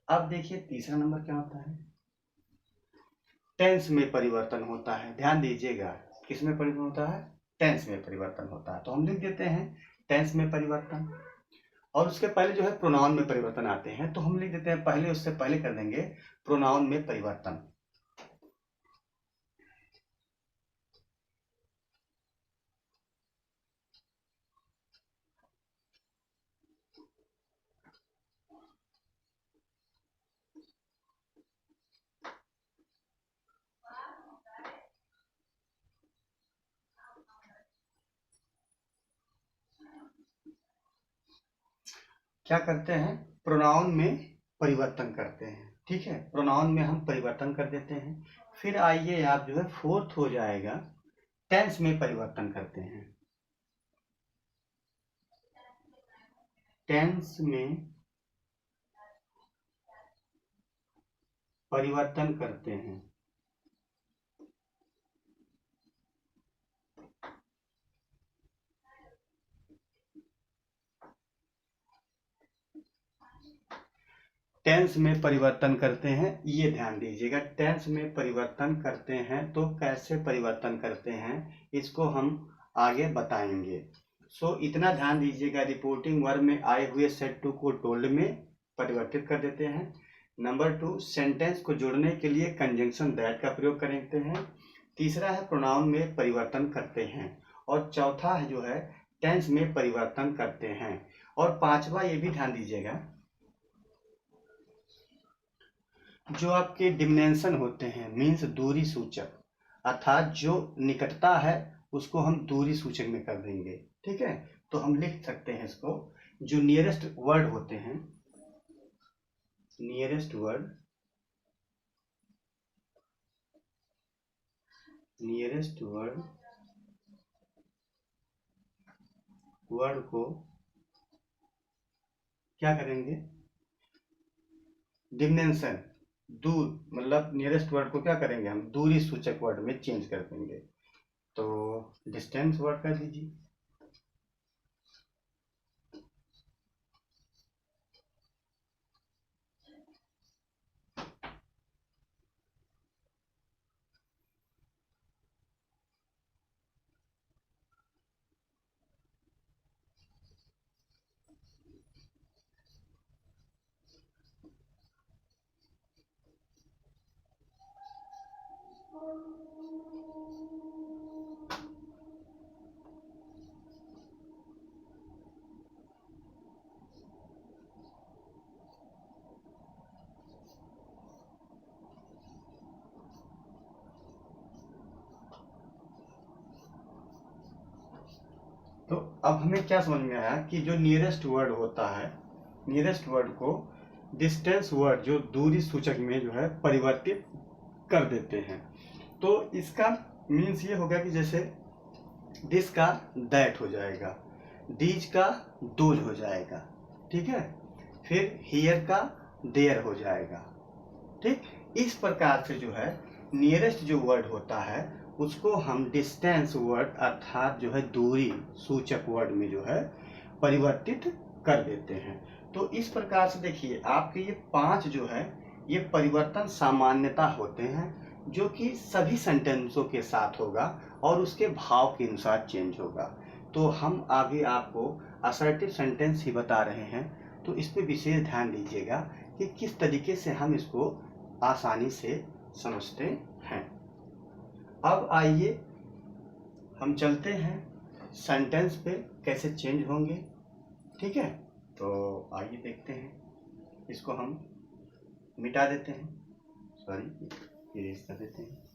अब देखिए तीसरा नंबर क्या होता है, टेंस में परिवर्तन होता है। ध्यान दीजिएगा, किस में परिवर्तन होता है, टेंस में परिवर्तन होता है। तो हम लिख देते हैं टेंस में परिवर्तन, और उसके पहले जो है प्रोनाउन में परिवर्तन आते हैं, तो हम लिख देते हैं पहले, उससे पहले कर देंगे प्रोनाउन में परिवर्तन। क्या करते हैं, प्रोनाउन में परिवर्तन करते हैं। ठीक है, प्रोनाउन में हम परिवर्तन कर देते हैं। फिर आइए आप जो है फोर्थ हो जाएगा, टेंस में परिवर्तन करते हैं। टेंस में परिवर्तन करते हैं। टेंस में परिवर्तन करते हैं, ये ध्यान दीजिएगा, टेंस में परिवर्तन करते हैं तो कैसे परिवर्तन करते हैं इसको हम आगे बताएंगे। सो इतना ध्यान दीजिएगा, रिपोर्टिंग वर्ब में आए हुए सेड टू को टोल्ड में परिवर्तित कर देते हैं। नंबर 2, सेंटेंस को जोड़ने के लिए कंजंक्शन दैट का प्रयोग करते हैं। तीसरा है प्रोनाउन में परिवर्तन करते हैं, और चौथा है जो है टेंस में परिवर्तन करते हैं। और पांचवा ये भी ध्यान दीजिएगा, जो आपके डिमिनेशन होते हैं मीन्स दूरी सूचक, अर्थात जो निकटता है उसको हम दूरी सूचक में कर देंगे। ठीक है, तो हम लिख सकते हैं इसको, जो नियरेस्ट वर्ड होते हैं, nearest word, nearest word, word को क्या करेंगे, डिमिनेशन, दूर, मतलब नियरेस्ट वर्ड को क्या करेंगे हम दूरी सूचक वर्ड में चेंज कर देंगे। तो डिस्टेंस वर्ड कर दीजिए। तो अब हमें क्या समझ में आया कि जो नियरेस्ट वर्ड होता है, नियरेस्ट वर्ड को डिस्टेंस वर्ड, जो दूरी सूचक में जो है परिवर्तित कर देते हैं। तो इसका मीन्स ये होगा कि जैसे दिस का दैट हो जाएगा, दीज का दोज हो जाएगा। ठीक है, फिर हियर का देयर हो जाएगा। ठीक, इस प्रकार से जो है नियरेस्ट जो वर्ड होता है उसको हम डिस्टेंस वर्ड अर्थात जो है दूरी सूचक वर्ड में जो है परिवर्तित कर देते हैं। तो इस प्रकार से देखिए आपके ये 5 जो है ये परिवर्तन सामान्यता होते हैं, जो कि सभी सेंटेंसों के साथ होगा और उसके भाव के अनुसार चेंज होगा। तो हम आगे आपको असर्टिव सेंटेंस ही बता रहे हैं, तो इस पर विशेष ध्यान दीजिएगा कि किस तरीके से हम इसको आसानी से समझते हैं। अब आइए हम चलते हैं सेंटेंस पे कैसे चेंज होंगे। ठीक है, तो आइए देखते हैं, इसको हम मिटा देते हैं, सॉरी इरेज कर देते हैं।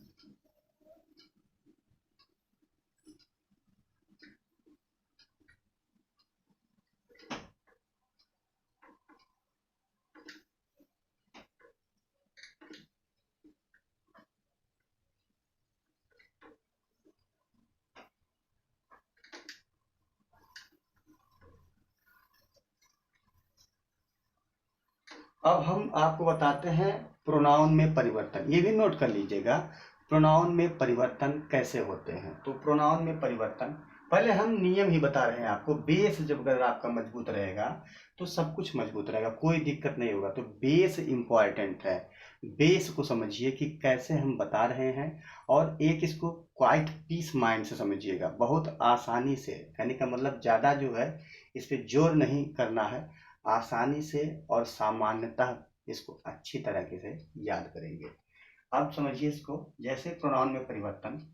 अब हम आपको बताते हैं प्रोनाउन में परिवर्तन, ये भी नोट कर लीजिएगा, प्रोनाउन में परिवर्तन कैसे होते हैं। तो प्रोनाउन में परिवर्तन पहले हम नियम ही बता रहे हैं आपको। बेस जब अगर आपका मजबूत रहेगा तो सब कुछ मजबूत रहेगा, कोई दिक्कत नहीं होगा। तो बेस इंपॉर्टेंट है। बेस को समझिए कि कैसे हम बता रहे हैं, और एक इसको क्वाइट पीस माइंड से समझिएगा, बहुत आसानी से। कहने का मतलब ज़्यादा जो है इस पर जोर नहीं करना है, आसानी से और सामान्यतः इसको अच्छी तरीके से याद करेंगे। अब समझिए इसको, जैसे प्रोनाउन में परिवर्तन।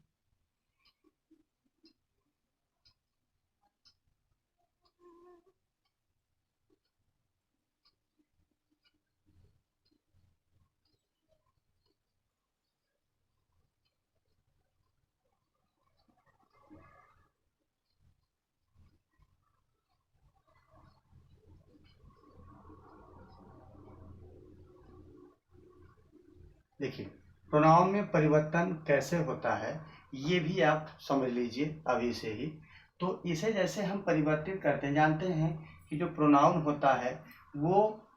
देखिए, प्रोनाउन में परिवर्तन कैसे होता है ये भी आप समझ लीजिए अभी से ही। तो इसे जैसे हम परिवर्तित करते हैं, जानते हैं कि जो प्रोनाउन होता है वो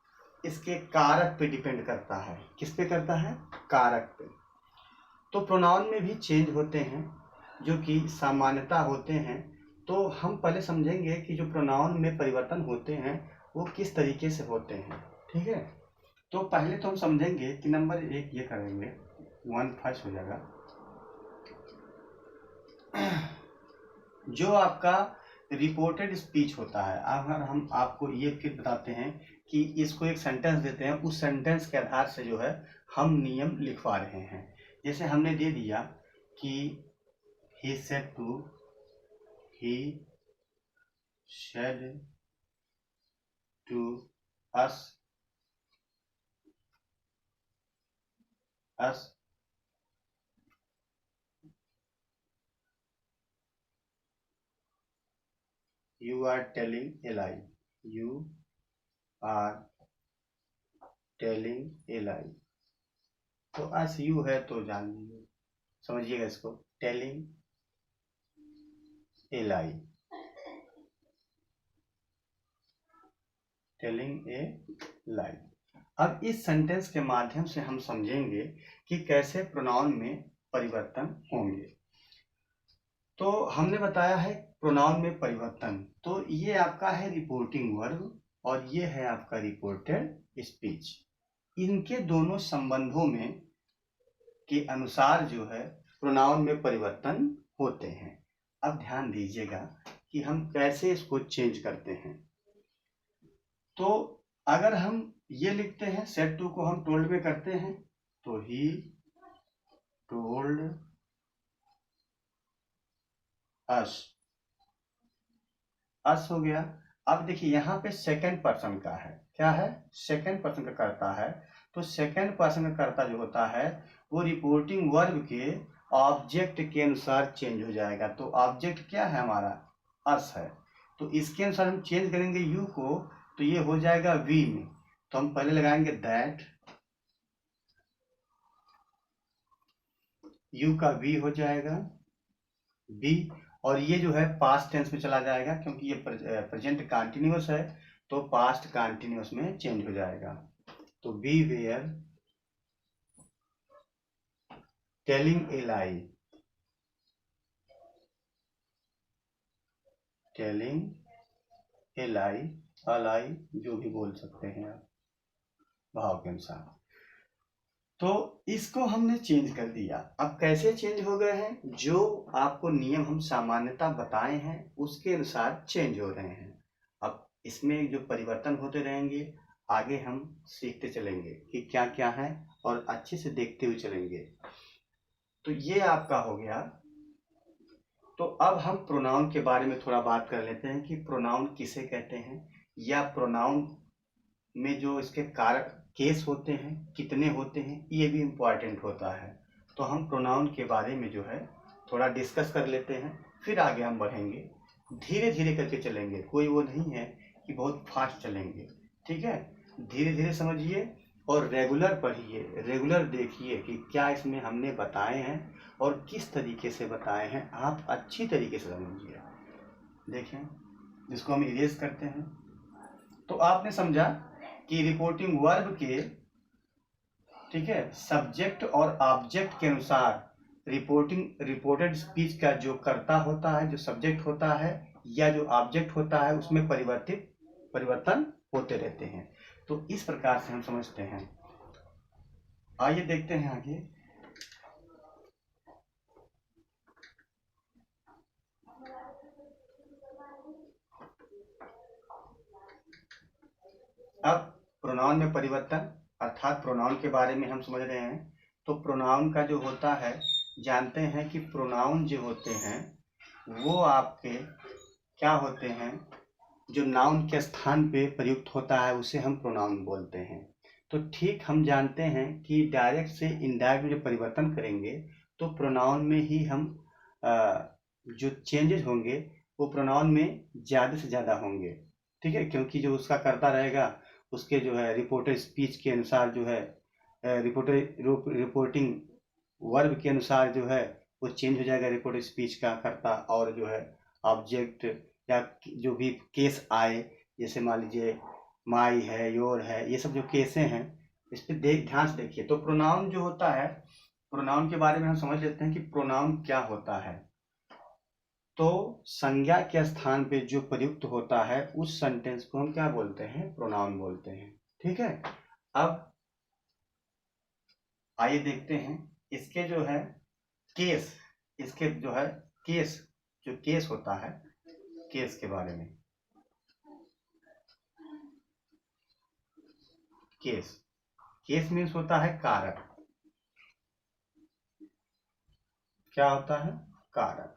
इसके कारक पे डिपेंड करता है। किस पे करता है? कारक पे। तो प्रोनाउन में भी चेंज होते हैं जो कि सामान्यता होते हैं। तो हम पहले समझेंगे कि जो प्रोनाउन में परिवर्तन होते हैं वो किस तरीके से होते हैं, ठीक है। तो पहले तो हम समझेंगे कि नंबर 1 ये करेंगे, 1 फर्स्ट हो जाएगा। जो आपका रिपोर्टेड स्पीच होता है, अगर हम आपको ये फिर बताते हैं कि इसको एक सेंटेंस देते हैं, उस सेंटेंस के आधार से जो है हम नियम लिखवा रहे हैं। जैसे हमने दे दिया कि he said to us you are telling a lie, you are telling a lie। तो अस यू है तो जान लीजिए, समझिएगा इसको, telling a lie, telling a लाई। अब इस सेंटेंस के माध्यम से हम समझेंगे कि कैसे प्रोनाउन में परिवर्तन होंगे। तो हमने बताया है प्रोनाउन में परिवर्तन, तो ये आपका है रिपोर्टिंग वर्ब और ये है आपका रिपोर्टेड स्पीच। इनके दोनों संबंधों में के अनुसार जो है प्रोनाउन में परिवर्तन होते हैं। अब ध्यान दीजिएगा कि हम कैसे इसको चेंज करते हैं। तो अगर हम ये लिखते हैं, सेड टू को हम टोल्ड में करते हैं, तो ही टोल्ड अस, अस हो गया। अब देखिए यहाँ पे सेकंड पर्सन का है, क्या है? सेकंड पर्सन का करता है। तो सेकंड पर्सन का करता जो होता है वो रिपोर्टिंग वर्ब के ऑब्जेक्ट के अनुसार चेंज हो जाएगा। तो ऑब्जेक्ट क्या है हमारा? अस है। तो इसके अनुसार हम चेंज करेंगे यू को, तो ये हो जाएगा वी में। तो हम पहले लगाएंगे दैट, यू का वी हो जाएगा बी, और ये जो है पास्ट टेंस में चला जाएगा क्योंकि ये प्रेजेंट कंटिन्यूअस है, तो पास्ट कंटिन्यूअस में चेंज हो जाएगा। तो beware telling a lie, telling a lie, a lie जो भी बोल सकते हैं आप भाव के अनुसार। तो इसको हमने चेंज कर दिया। अब कैसे चेंज हो गए हैं? जो आपको नियम हम सामान्यता बताए हैं उसके अनुसार चेंज हो रहे हैं। अब इसमें जो परिवर्तन होते रहेंगे, आगे हम सीखते चलेंगे कि क्या क्या है और अच्छे से देखते हुए चलेंगे। तो ये आपका हो गया। तो अब हम प्रोनाउन के बारे में थोड़ा बात कर लेते हैं कि प्रोनाउन किसे कहते हैं, या प्रोनाउन में जो इसके कारक केस होते हैं कितने होते हैं, ये भी इम्पॉर्टेंट होता है। तो हम प्रोनाउन के बारे में जो है थोड़ा डिस्कस कर लेते हैं, फिर आगे हम बढ़ेंगे। धीरे धीरे करके चलेंगे, कोई वो नहीं है कि बहुत फास्ट चलेंगे, ठीक है। धीरे धीरे समझिए और रेगुलर पढ़िए, रेगुलर देखिए कि क्या इसमें हमने बताए हैं और किस तरीके से बताए हैं, आप अच्छी तरीके से समझिए। देखें, जिसको हम इरेज करते हैं, तो आपने समझा कि रिपोर्टिंग वर्ब के, ठीक है, सब्जेक्ट और ऑब्जेक्ट के अनुसार रिपोर्टेड स्पीच का जो कर्ता होता है, जो सब्जेक्ट होता है या जो ऑब्जेक्ट होता है, उसमें परिवर्तन होते रहते हैं। तो इस प्रकार से हम समझते हैं। आइए देखते हैं आगे। अब प्रोनाउन में परिवर्तन अर्थात प्रोनाउन के बारे में हम समझ रहे हैं। तो प्रोनाउन का जो होता है, जानते हैं कि प्रोनाउन जो होते हैं वो आपके क्या होते हैं, जो नाउन के स्थान पे प्रयुक्त होता है उसे हम प्रोनाउन बोलते हैं। तो ठीक हम जानते हैं कि डायरेक्ट से इनडायरेक्ट में जो परिवर्तन करेंगे तो प्रोनाउन में ही हम जो चेंजेस होंगे वो प्रोनाउन में ज़्यादा से ज़्यादा होंगे। ठीक है, क्योंकि जो उसका करता रहेगा उसके जो है रिपोर्टेड स्पीच के अनुसार जो है रिपोर्टिंग वर्ब के अनुसार जो है वो चेंज हो जाएगा रिपोर्टेड स्पीच का करता, और जो है ऑब्जेक्ट या जो भी केस आए, जैसे मान लीजिए माई है, योर है, ये सब जो केसें हैं इस पर ध्यान से देखिए। तो प्रोनाउन जो होता है, प्रोनाउन के बारे में हम समझ लेते हैं कि प्रोनाउन क्या होता है। तो संज्ञा के स्थान पे जो प्रयुक्त होता है उस सेंटेंस को हम क्या बोलते हैं, प्रोनाउन बोलते हैं। ठीक है, अब आइए देखते हैं इसके जो है केस, इसके जो है केस, जो केस होता है केस के बारे में। केस मीन्स होता है कारक। क्या होता है, कारक।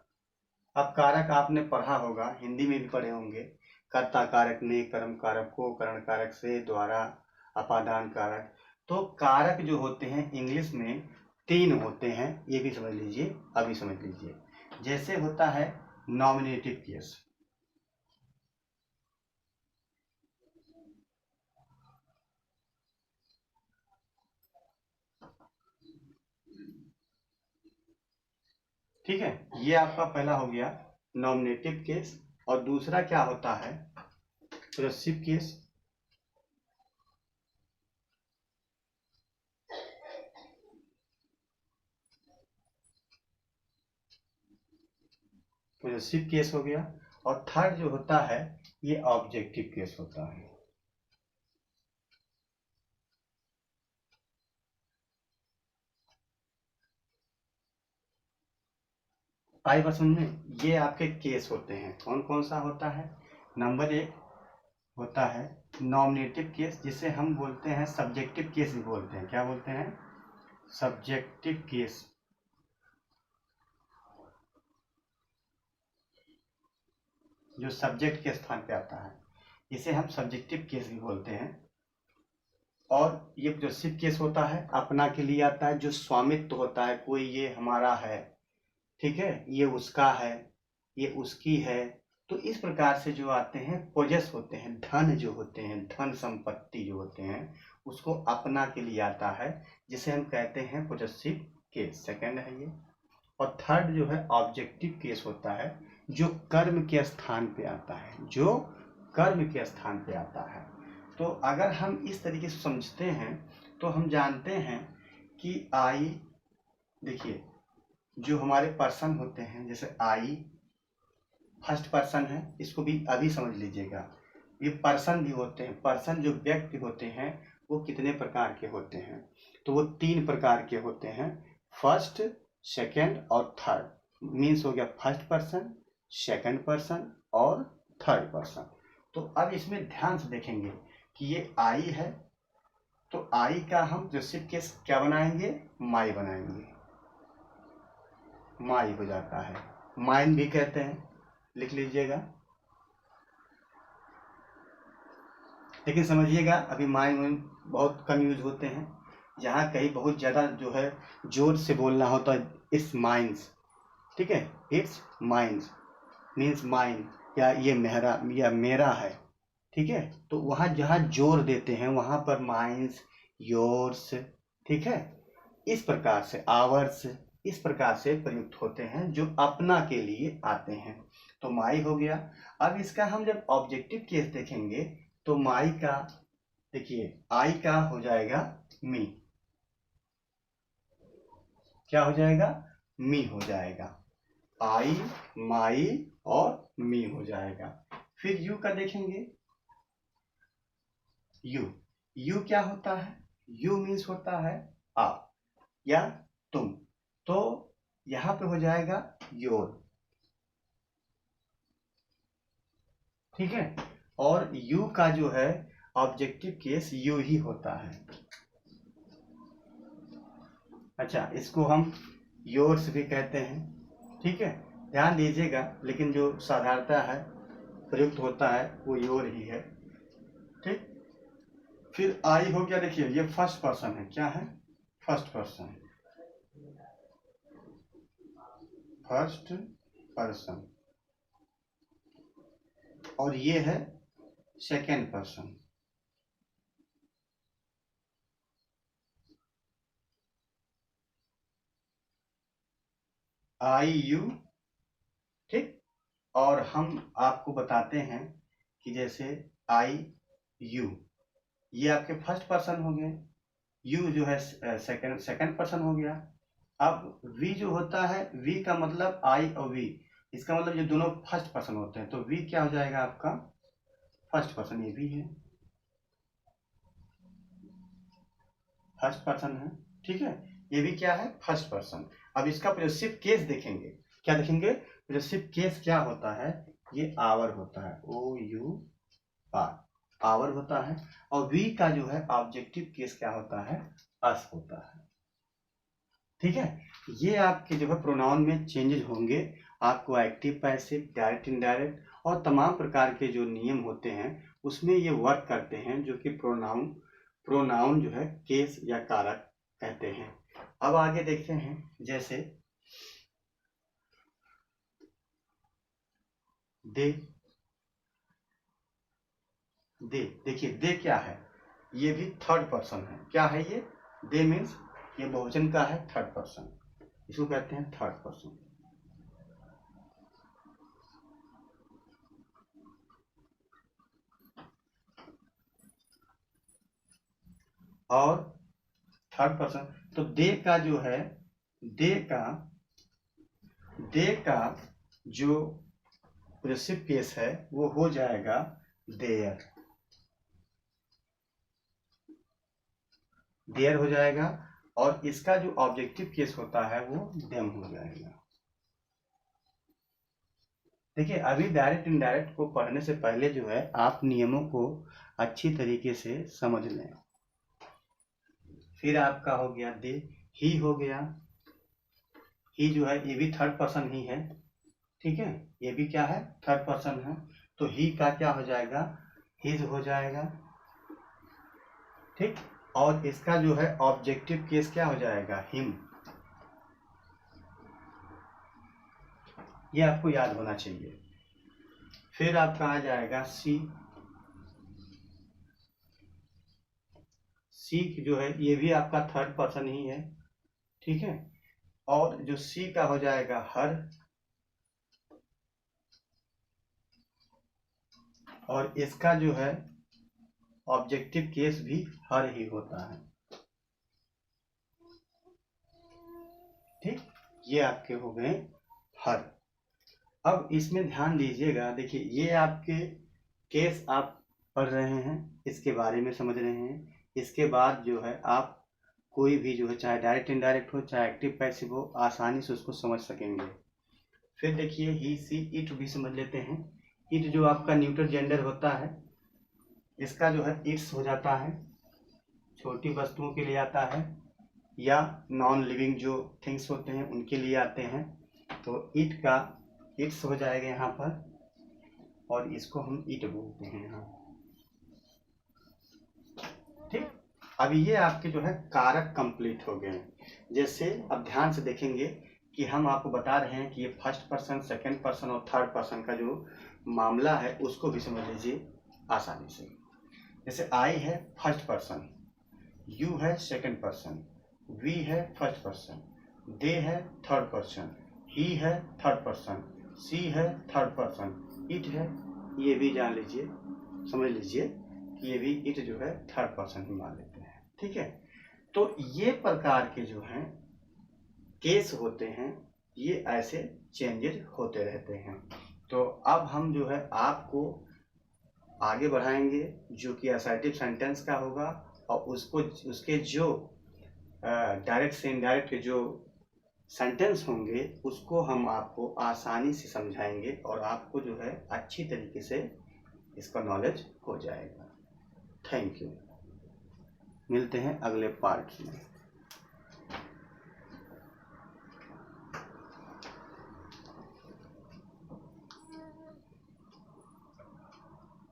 अब कारक आपने पढ़ा होगा, हिंदी में भी पढ़े होंगे, कर्ता कारक ने, कर्म कारक को, करण कारक से, द्वारा, अपादान कारक। तो कारक जो होते हैं इंग्लिश में 3 होते हैं, ये भी समझ लीजिए, अभी समझ लीजिए। जैसे होता है नॉमिनेटिव केस, ठीक है, ये आपका पहला हो गया नॉमिनेटिव केस। और दूसरा क्या होता है, पोजेसिव केस। पोजेसिव केस हो गया। और थर्ड जो होता है ये ऑब्जेक्टिव केस होता है। आई बात समझ में, ये आपके केस होते हैं। कौन कौन सा होता है, नंबर 1 होता है नॉमिनेटिव केस, जिसे हम बोलते हैं सब्जेक्टिव केस भी बोलते हैं। क्या बोलते हैं, सब्जेक्टिव केस। जो सब्जेक्ट के स्थान पे आता है इसे हम सब्जेक्टिव केस भी बोलते हैं। और ये पोजेसिव केस होता है, अपना के लिए आता है, जो स्वामित्व होता है, कोई ये हमारा है, ठीक है, ये उसका है, ये उसकी है। तो इस प्रकार से जो आते हैं पोजेस होते हैं, धन जो होते हैं, धन संपत्ति जो होते हैं उसको अपना के लिए आता है, जिसे हम कहते हैं पोजेसिव केस। सेकंड है ये। और थर्ड जो है ऑब्जेक्टिव केस होता है, जो कर्म के स्थान पे आता है, जो कर्म के स्थान पे आता है। तो अगर हम इस तरीके से समझते हैं तो हम जानते हैं कि आई, देखिए जो हमारे पर्सन होते हैं, जैसे आई फर्स्ट पर्सन है, इसको भी अभी समझ लीजिएगा। ये पर्सन भी होते हैं, पर्सन जो व्यक्ति होते हैं वो कितने प्रकार के होते हैं, तो वो 3 प्रकार के होते हैं, फर्स्ट, सेकंड और थर्ड। मीन्स हो गया फर्स्ट पर्सन, सेकंड पर्सन और थर्ड पर्सन। तो अब इसमें ध्यान से देखेंगे कि ये आई है, तो आई का हम पोजेसिव केस क्या बनाएंगे, माई बनाएंगे, माई हो जाता है। माइन भी कहते हैं, लिख लीजिएगा। लेकिन समझिएगा अभी माइन बहुत कम यूज होते हैं, जहाँ कहीं बहुत ज़्यादा जो है जोर से बोलना होता है, इट्स माइंस, ठीक है, इट्स माइंस मीन्स माइन, या ये मेरा या मेरा है, ठीक है। तो वहाँ जहाँ जोर देते हैं वहाँ पर माइंस, योर्स, ठीक है, इस प्रकार से आवर्स, इस प्रकार से प्रयुक्त होते हैं जो अपना के लिए आते हैं। तो माई हो गया। अब इसका हम जब ऑब्जेक्टिव केस देखेंगे तो माई का, देखिए आई का हो जाएगा मी, क्या हो जाएगा, मी हो जाएगा, आई, माई और मी हो जाएगा। फिर यू का देखेंगे, यू क्या होता है? यू मीन्स होता है आप या तुम, तो यहां पे हो जाएगा योर, ठीक है। और यू का जो है ऑब्जेक्टिव केस यू ही होता है। अच्छा, इसको हम योर्स भी कहते हैं, ठीक है, ध्यान दीजिएगा, लेकिन जो साधारणता है प्रयुक्त होता है वो योर ही है, ठीक। फिर आई हो गया, देखिए ये फर्स्ट पर्सन है, क्या है? फर्स्ट पर्सन, फर्स्ट पर्सन, और ये है सेकेंड पर्सन, आई यू, ठीक। और हम आपको बताते हैं कि जैसे आई यू, ये आपके फर्स्ट पर्सन हो गए, यू जो है सेकंड पर्सन हो गया। अब वी जो होता है, वी का मतलब आई और वी, इसका मतलब ये दोनों फर्स्ट पर्सन होते हैं, तो वी क्या हो जाएगा आपका? फर्स्ट पर्सन, ये भी है फर्स्ट पर्सन है, ठीक है, ये भी क्या है? First person. अब इसका पॉजेसिव केस देखेंगे, क्या देखेंगे? पॉजेसिव केस क्या होता है? ये आवर होता है, ओ यू आर, आवर होता है। और वी का जो है ऑब्जेक्टिव केस क्या होता है? अस होता है, ठीक है। ये आपके जो है प्रोनाउन में चेंजेस होंगे, आपको एक्टिव, पैसिव, डायरेक्ट, इनडायरेक्ट और तमाम प्रकार के जो नियम होते हैं उसमें ये वर्क करते हैं, जो कि प्रोनाउन प्रोनाउन जो है केस या कारक कहते हैं। अब आगे देखते हैं, जैसे दे, दे, देखिए दे क्या है? ये भी थर्ड पर्सन है, क्या है ये? दे मीन्स ये बहुवचन का है, थर्ड पर्सन, इसको कहते हैं थर्ड पर्सन। और थर्ड पर्सन, तो दे का जो है, दे का जो पॉजेसिव केस है वो हो जाएगा देयर, देयर हो जाएगा। और इसका जो ऑब्जेक्टिव केस होता है वो देम हो जाएगा। देखिए, अभी डायरेक्ट इनडायरेक्ट को पढ़ने से पहले जो है आप नियमों को अच्छी तरीके से समझ लें। फिर आपका हो गया दे, ही हो गया, ही जो है ये भी थर्ड पर्सन ही है, ठीक है, ये भी क्या है? थर्ड पर्सन है, तो ही का क्या हो जाएगा? हिज हो जाएगा, ठीक। और इसका जो है ऑब्जेक्टिव केस क्या हो जाएगा? हिम, ये आपको याद होना चाहिए। फिर आपका आ जाएगा सी, सी जो है ये भी आपका थर्ड पर्सन ही है, ठीक है। और जो सी का हो जाएगा हर, और इसका जो है ऑब्जेक्टिव केस भी हर ही होता है, ठीक। ये आपके हो गए हर। अब इसमें ध्यान दीजिएगा, देखिए ये आपके केस आप पढ़ रहे हैं, इसके बारे में समझ रहे हैं, इसके बाद जो है आप कोई भी जो है चाहे डायरेक्ट इनडायरेक्ट हो चाहे एक्टिव पैसिव हो आसानी से उसको समझ सकेंगे। फिर देखिए ही, सी, इट भी समझ लेते हैं। इट जो आपका न्यूट्रल जेंडर होता है, इसका जो है इट्स हो जाता है, छोटी वस्तुओं के लिए आता है या नॉन लिविंग जो थिंग्स होते हैं उनके लिए आते हैं, तो इट का इट्स हो जाएगा यहाँ पर, और इसको हम इट बोलते हैं यहाँ, ठीक। अब ये आपके जो है कारक कंप्लीट हो गए। जैसे अब ध्यान से देखेंगे कि हम आपको बता रहे हैं कि ये फर्स्ट पर्सन, सेकंड पर्सन और थर्ड पर्सन का जो मामला है उसको भी समझ लीजिए आसानी से। जैसे आई है फर्स्ट पर्सन, यू है सेकंड पर्सन, वी है फर्स्ट पर्सन, दे है थर्ड पर्सन, ही है थर्ड पर्सन, सी है थर्ड पर्सन, इट है, ये भी जान लीजिए, समझ लीजिए कि ये भी इट जो है थर्ड पर्सन ही मान लेते हैं, ठीक है। तो ये प्रकार के जो हैं केस होते हैं ये ऐसे चेंजेस होते रहते हैं। तो अब हम जो है आपको आगे बढ़ाएंगे जो कि असर्टिव सेंटेंस का होगा, और उसके जो डायरेक्ट से इनडायरेक्ट जो सेंटेंस होंगे उसको हम आपको आसानी से समझाएंगे और आपको जो है अच्छी तरीके से इसका नॉलेज हो जाएगा। Thank you. मिलते हैं अगले पार्ट में।